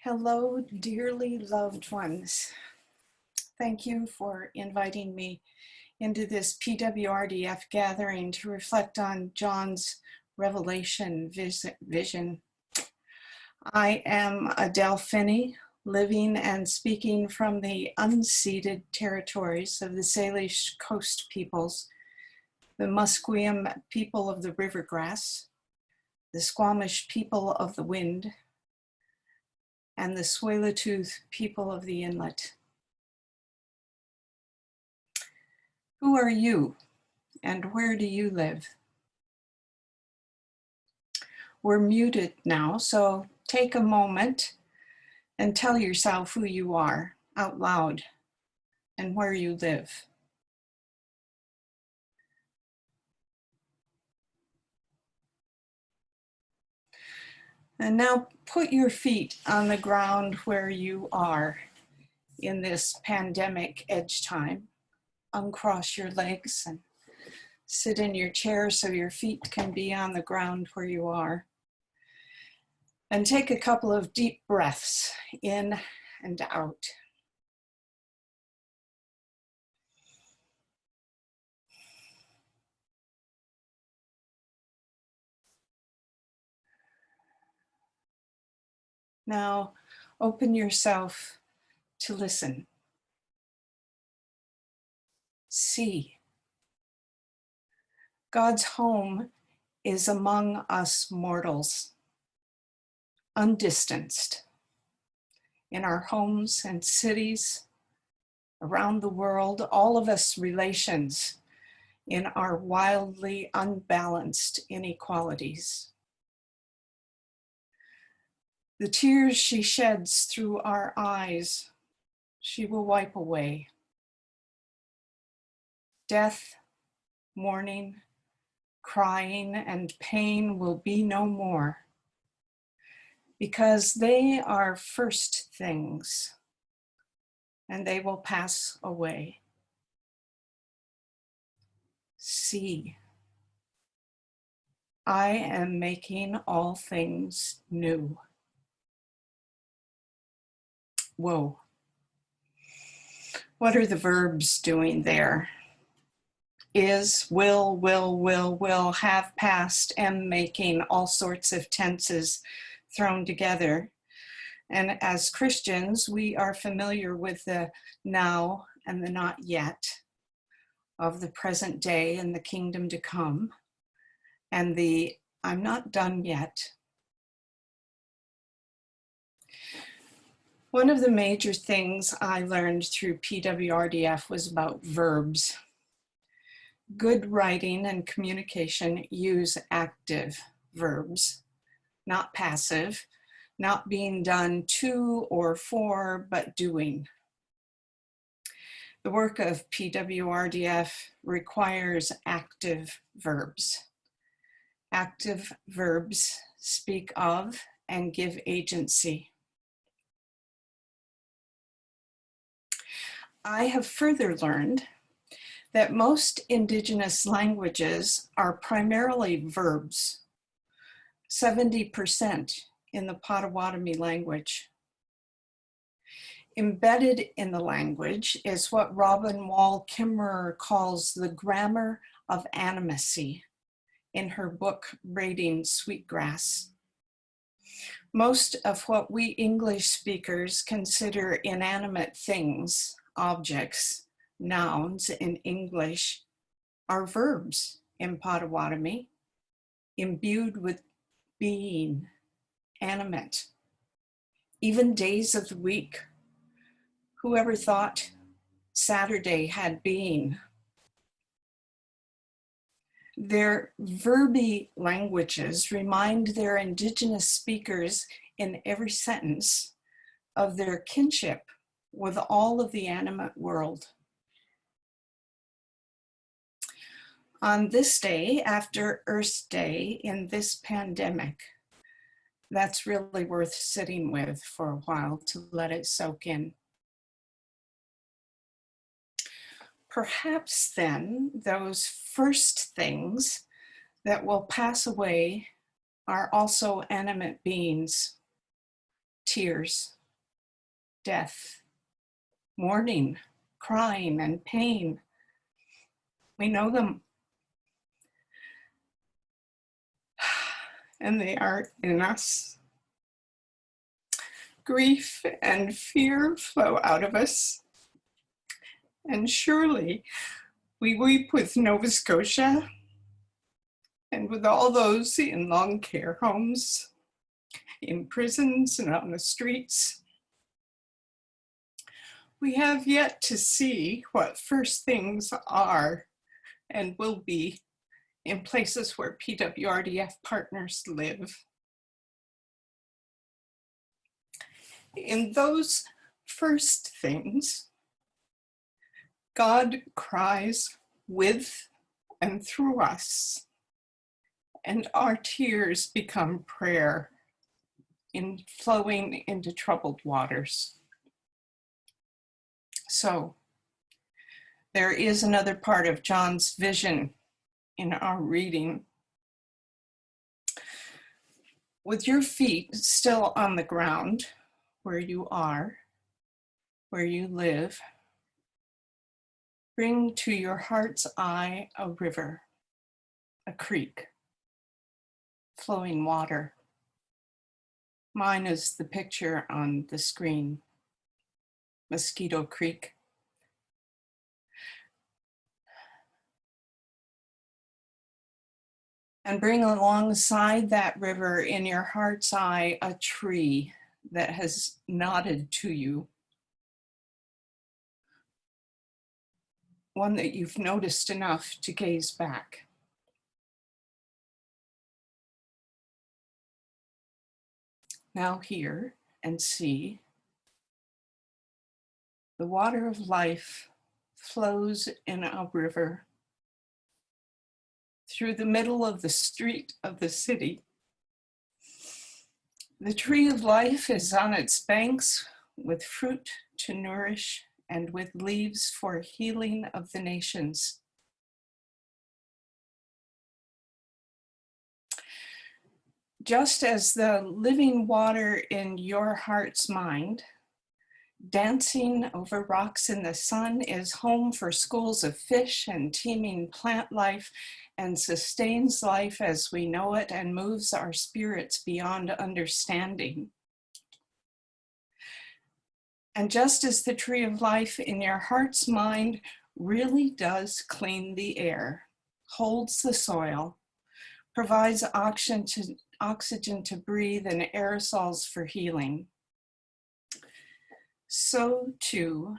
Hello, dearly loved ones. Thank you for inviting me into this PWRDF gathering to reflect on John's Revelation vision. I am Adele Finney, living and speaking from the unceded territories of the Salish Coast peoples, the Musqueam people of the Rivergrass, the Squamish people of the Wind, and the Tsleil-Waututh people of the Inlet. Who are you, and where do you live? We're muted now, so take a moment and tell yourself who you are out loud and where you live. And now put your feet on the ground where you are in this pandemic edge time. Uncross your legs and sit in your chair so your feet can be on the ground where you are. And take a couple of deep breaths in and out. Now, open yourself to listen. See. God's home is among us mortals, undistanced, in our homes and cities, around the world, all of us relations in our wildly unbalanced inequalities. The tears she sheds through our eyes, she will wipe away. Death, mourning, crying, and pain will be no more, because they are first things, and they will pass away. See, I am making all things new. Whoa. What are the verbs doing there? Is, will, have, past, am making, all sorts of tenses thrown together. And as Christians, we are familiar with the now and the not yet of the present day and the kingdom to come, and the I'm not done yet. One of the major things I learned through PWRDF was about verbs. Good writing and communication use active verbs, not passive, not being done to or for, but doing. The work of PWRDF requires active verbs. Active verbs speak of and give agency. I have further learned that most Indigenous languages are primarily verbs, 70% in the Potawatomi language. Embedded in the language is what Robin Wall Kimmerer calls the grammar of animacy in her book, Braiding Sweetgrass. Most of what we English speakers consider inanimate things, objects, nouns in English, are verbs in Potawatomi, imbued with being, animate. Even days of the week. Whoever thought Saturday had being? Their verby languages remind their Indigenous speakers in every sentence of their kinship with all of the animate world. On this day, after Earth Day in this pandemic, that's really worth sitting with for a while to let it soak in. Perhaps then those first things that will pass away are also animate beings, tears, death, mourning, crying, and pain. We know them. And they are in us. Grief and fear flow out of us. And surely we weep with Nova Scotia and with all those in long care homes, in prisons and on the streets. We have yet to see what first things are and will be in places where PWRDF partners live. In those first things, God cries with and through us, and our tears become prayer in flowing into troubled waters. So there is another part of John's vision in our reading. With your feet still on the ground, where you are, where you live, bring to your heart's eye a river, a creek, flowing water. Mine is the picture on the screen, Mosquito Creek. And bring alongside that river in your heart's eye a tree that has nodded to you. One that you've noticed enough to gaze back. Now hear and see. The water of life flows in a river through the middle of the street of the city. The tree of life is on its banks with fruit to nourish and with leaves for healing of the nations. Just as the living water in your heart's mind, dancing over rocks in the sun, is home for schools of fish and teeming plant life, and sustains life as we know it and moves our spirits beyond understanding. And just as the tree of life in your heart's mind really does clean the air, holds the soil, provides oxygen to breathe and aerosols for healing, so too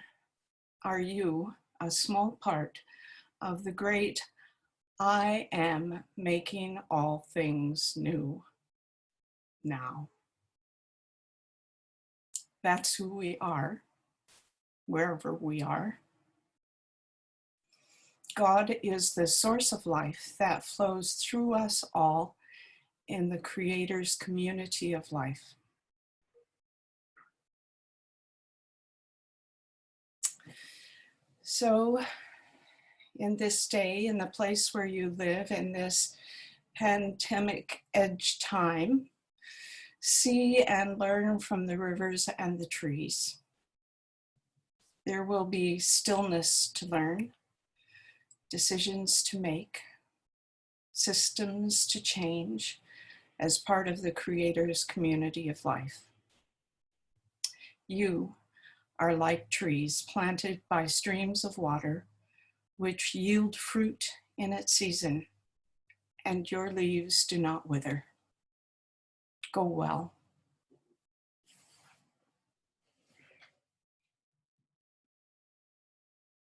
are you a small part of the great I am making all things new now. That's who we are, wherever we are. God is the source of life that flows through us all in the Creator's community of life. So, in this day, in the place where you live, in this pandemic edge time, see and learn from the rivers and the trees. There will be stillness to learn, decisions to make, systems to change as part of the Creator's community of life. You are like trees planted by streams of water, which yield fruit in its season, and your leaves do not wither. Go well.